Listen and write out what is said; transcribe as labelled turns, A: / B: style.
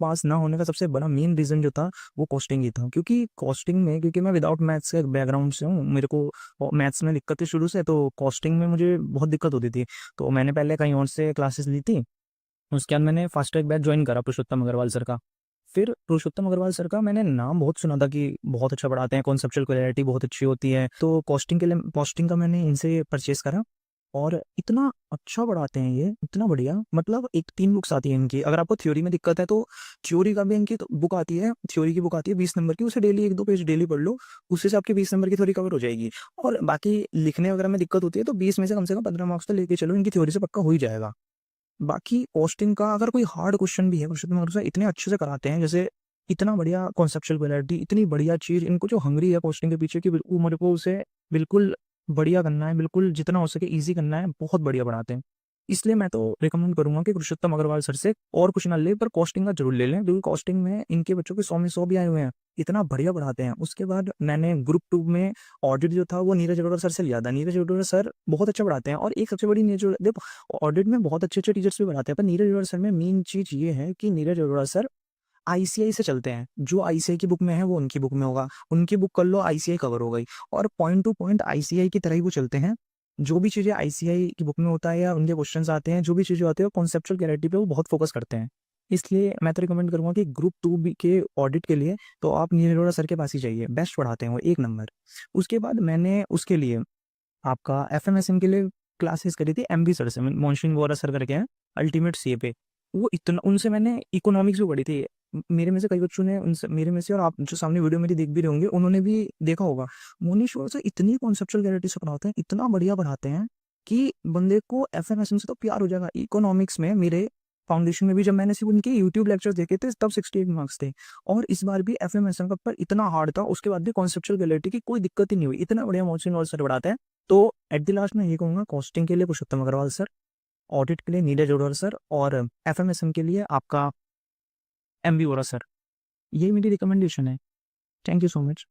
A: पास ना होने का सबसे बड़ा मेन रीज़न जो था वो कॉस्टिंग ही था। क्योंकि कॉस्टिंग में, क्योंकि मैं विदाउट मैथ्स के बैकग्राउंड से हूँ, मेरे को मैथ्स में दिक्कत थी शुरू से, तो कॉस्टिंग में मुझे बहुत दिक्कत होती थी। तो मैंने पहले कहीं और से क्लासेस ली थी, उसके बाद मैंने फास्ट ट्रैक बैच ज्वाइन करा पुरुषोत्तम अग्रवाल सर का। फिर पुरुषोत्तम अग्रवाल सर का मैंने नाम बहुत सुना था कि बहुत अच्छा पढ़ाते हैं, कॉन्सेप्चुअल क्लैरिटी बहुत अच्छी होती है, तो कॉस्टिंग के लिए कॉस्टिंग का मैंने इनसे परचेस करा। और इतना अच्छा पढ़ाते हैं ये, इतना बढ़िया। मतलब एक 3 बुक्स आती है इनकी। अगर आपको थ्योरी में दिक्कत है तो थ्योरी का भी इनकी तो बुक आती है, थ्योरी की बुक आती है 20 नंबर की, उसे डेली 1-2 पेज डेली पढ़ लो, उससे से आपकी 20 नंबर की थ्योरी कवर हो जाएगी। और बाकी लिखने वगैरह में दिक्कत होती है तो 20 में से कम 15 मार्क्स तो लेके चलो, इनकी थ्योरी से पक्का हो ही जाएगा। बाकी कॉस्टिंग का अगर कोई हार्ड क्वेश्चन भी है, पुरुषोत्तम अग्रवाल सर इतने अच्छे से कराते हैं, जैसे इतना बढ़िया कॉन्सेप्चुअल क्लैरिटी, इतनी बढ़िया चीज़, इनको जो हंगरी है कॉस्टिंग के पीछे कि वो मेरे को उसे बिल्कुल बढ़िया करना है, बिल्कुल जितना हो सके ईज़ी करना है, बहुत बढ़िया पढ़ाते हैं। इसलिए मैं तो रिकमेंड करूँगा कि पुरुषोत्तम अग्रवाल सर से और कुछ ना लें, पर कॉस्टिंग का ज़रूर ले लें, क्योंकि कॉस्टिंग में इनके बच्चों के 100 में 100 भी आए हुए हैं। इतना बढ़िया पढ़ाते हैं। उसके बाद मैंने ग्रुप 2 में ऑडिट जो था वो नीरज अरोड़ा सर से लिया था। नीरज अरोड़ा सर बहुत अच्छा पढ़ाते हैं, और एक सबसे बड़ी नीरज देखो, ऑडिट में बहुत अच्छे-अच्छे टीचर्स भी पढ़ाते हैं, पर नीरज अरोड़ा सर में मेन चीज़ ये है कि नीरज अरोड़ा सर आईसीआई से चलते हैं। जो आईसीआई की बुक में है वो उनकी बुक में होगा, उनकी बुक कर लो, आईसीआई कवर हो गई। और पॉइंट टू पॉइंट आईसीआई की तरह ही वो चलते हैं। जो भी चीज़ें आईसीआई की बुक में होता है या उनके क्वेश्चंस आते हैं, जो भी चीज़ें आती है, वो कॉन्सेप्चुअल क्लैरिटी पे वो बहुत फोकस करते हैं। इसलिए मैं तो रिकमेंड करूँगा कि ग्रुप 2 बी के ऑडिट के लिए तो आप नीरज अरोड़ा सर के पास ही जाइए, बेस्ट पढ़ाते हैं वो, 1 नंबर। उसके बाद मैंने उसके लिए आपका एफएमएसएम के लिए क्लासेस करी थी एमबी सर से, मोहसिन वोरा सर करके हैं, अल्टीमेट सीए पे। वो इतना, उनसे मैंने इकोनॉमिक्स भी पढ़ी थी। मेरे में से कई बच्चों ने उनसे, मेरे में से, और आप जो सामने वीडियो मेरी देख भी रहे होंगे, उन्होंने भी देखा होगा। मोनिश वोरा सर इतनी कॉन्सेप्चुअल क्लैरिटी से पढ़ाते हैं, इतना बढ़िया पढ़ाते हैं कि बंदे को एफएमएसएम से तो प्यार हो जाएगा। इकोनॉमिक्स में मेरे फाउंडेशन में भी जब मैंने सिर्फ उनके यूट्यूब लेक्चर देखे थे तब 68 मार्क्स थे, और इस बार भी एफएमएसएम का पेपर इतना हार्ड था, उसके बाद भी कॉन्सेप्चुअल क्लैरिटी की कोई दिक्कत ही नहीं हुई। इतना बढ़िया मोहसिन वोरा सर पढ़ाते हैं। तो एट द लास्ट मैं ये कहूँगा, कॉस्टिंग के लिए पुरुषोत्तम अग्रवाल सर, ऑडिट के लिए नीरज अरोड़ा सर, और एफएमएसएम के लिए आपका एमबी वोरा सर। ये मेरी रिकमेंडेशन है। Thank you so much.